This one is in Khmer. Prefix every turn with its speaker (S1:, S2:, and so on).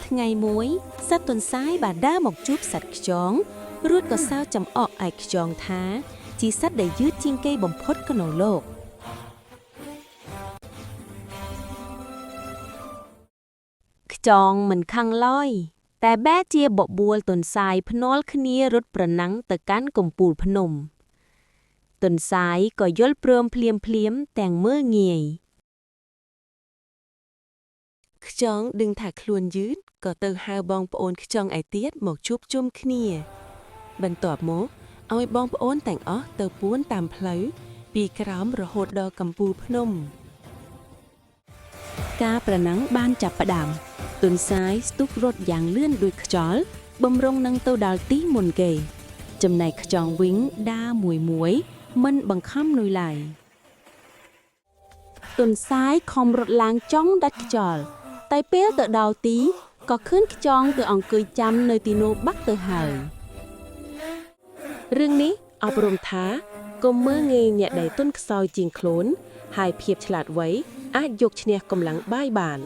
S1: ថ្ងៃមួយសត្វទន្សាយបានដើរមកជួបសត្វខ្យងរួចក៏សើចចំអកឯខ្យងថាជាសត្វដែលយឺតជាងគេបំផុតក្នុងលោកខ្យងមិនខឹងឡើយតែបែរជាបបួលទន្សាយភ្នាល់គ្នារត់ប្រណាំងទៅកាន់កំពូលភ្នំទន្សាយក៏យល់ព្រមភ្លាមទាំងមើលងាយខ្យងដឹងថាខ្លួនយឺតក៏ទៅហៅបងប្អូនខ្យងឯទៀតមកជួបជុំគ្នាបន្ទាប់មកឲ្យបងប្អូនទាំងអស់ទៅពួនតាមផ្លូវពីក្រោមរហូតដល់កំពូលភ្នំការប្រណាំងបានចាប់ផ្ដើមទន្សាយស្ទុះរត់យ៉ាងលឿនដូចខ្យល់បំរុងនឹងទៅដល់ទីមុនគេចំណែកខ្យងវិញដើរមួយមិនបង្ខំនុយឡើយទន្សាយខំរត់ឡើងចង់ដាច់ខ្យល់តែពេលទៅដល់ទីក៏ឃើញខ្យងទៅអង្គុយចាំនៅទីនោះបាក់ទៅហើយរឿងនេះអប់រំថាកុំមើលងាយអ្នកដែលទន់ខ្សោយជាងខ្លួនហើយភាពឆ្លាតវៃអាចយកឈ្នះកម្លាំងបាយបាន